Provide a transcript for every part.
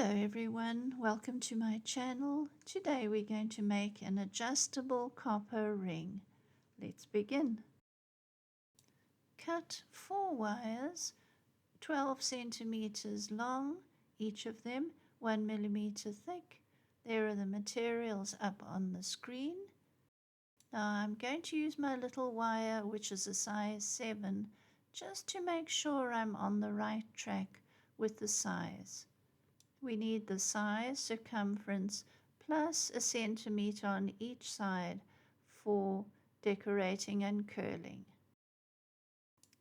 Hello everyone, welcome to my channel. Today we're going to make an adjustable copper ring. Let's begin. Cut 4 wires 12 centimeters long, each of them 1 millimeter thick. There are the materials up on the screen. Now I'm going to use my little wire, which is a size 7, just to make sure I'm on the right track with the size. We need the size, circumference, plus a centimeter on each side for decorating and curling.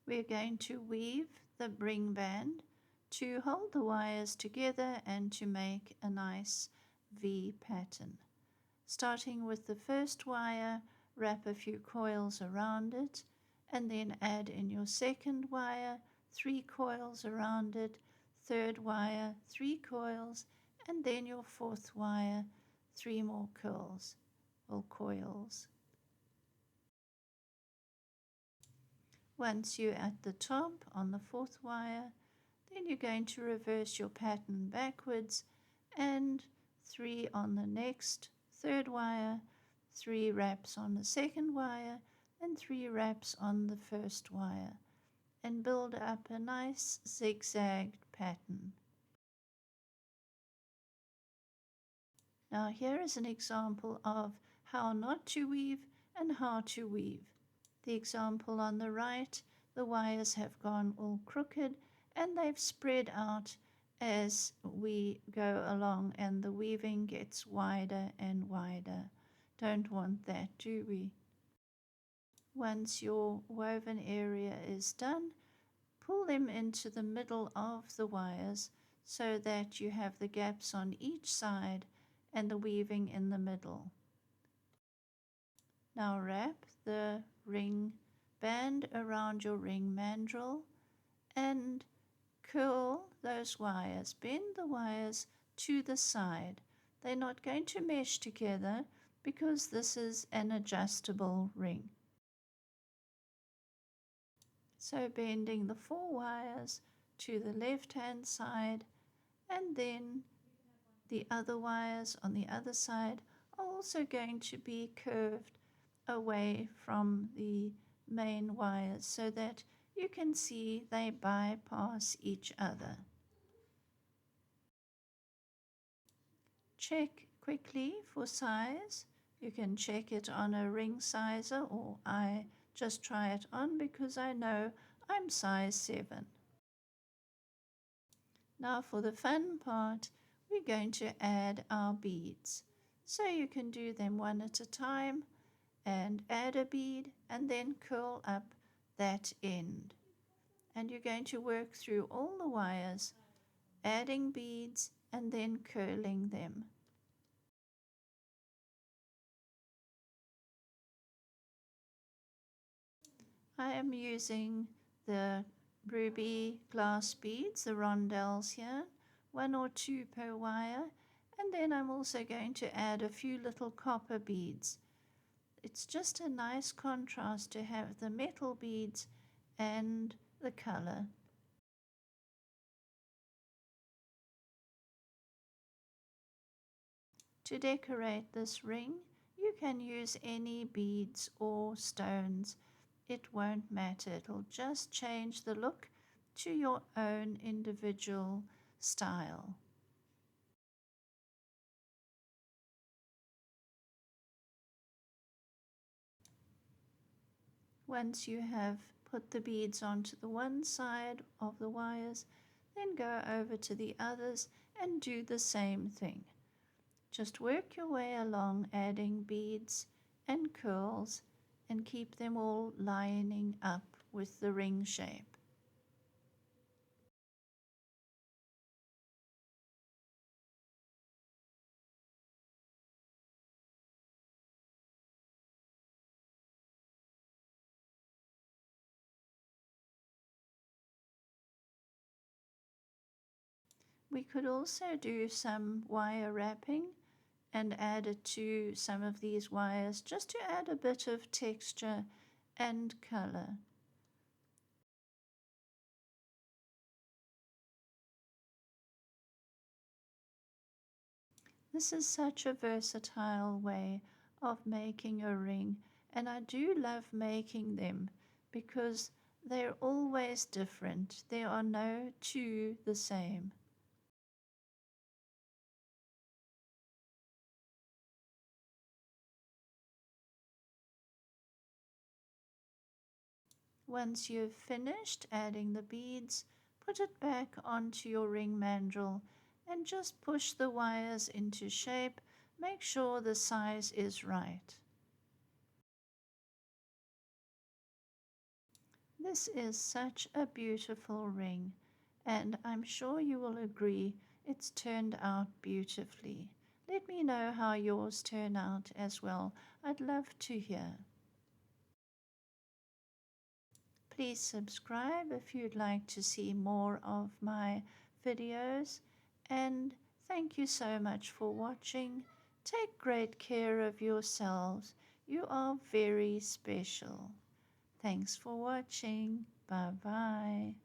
We're going to weave the ring band to hold the wires together and to make a nice V pattern. Starting with the first wire, wrap a few coils around it, and then add in your second wire, 3 coils around it, third wire, 3 coils, and then your fourth wire, 3 more coils. Once you're at the top on the fourth wire, then you're going to reverse your pattern backwards and 3 on the next third wire, 3 wraps on the second wire, and 3 wraps on the first wire, and build up a nice zigzagged pattern. Now here is an example of how not to weave and how to weave. The example on the right, the wires have gone all crooked and they've spread out as we go along, and the weaving gets wider and wider. Don't want that, do we? Once your woven area is done, pull them into the middle of the wires so that you have the gaps on each side and the weaving in the middle. Now wrap the ring band around your ring mandrel and curl those wires. Bend the wires to the side. They're not going to mesh together because this is an adjustable ring. So bending the 4 wires to the left hand side, and then the other wires on the other side are also going to be curved away from the main wires so that you can see they bypass each other. Check quickly for size. You can check it on a ring sizer, or I just try it on because I know I'm size 7. Now for the fun part, we're going to add our beads. So you can do them one at a time and add a bead and then curl up that end. And you're going to work through all the wires, adding beads and then curling them. I am using the ruby glass beads, the rondelles here, 1 or 2 per wire, and then I'm also going to add a few little copper beads. It's just a nice contrast to have the metal beads and the color. To decorate this ring, you can use any beads or stones. It won't matter. It'll just change the look to your own individual style. Once you have put the beads onto the one side of the wires, then go over to the others and do the same thing. Just work your way along, adding beads and curls, and keep them all lining up with the ring shape. We could also do some wire wrapping and add it to some of these wires just to add a bit of texture and color. This is such a versatile way of making a ring, and I do love making them because they're always different. There are no two the same. Once you've finished adding the beads, put it back onto your ring mandrel and just push the wires into shape. Make sure the size is right. This is such a beautiful ring, and I'm sure you will agree it's turned out beautifully. Let me know how yours turn out as well. I'd love to hear. Please subscribe if you'd like to see more of my videos, and thank you so much for watching. Take great care of yourselves. You are very special. Thanks for watching. Bye bye.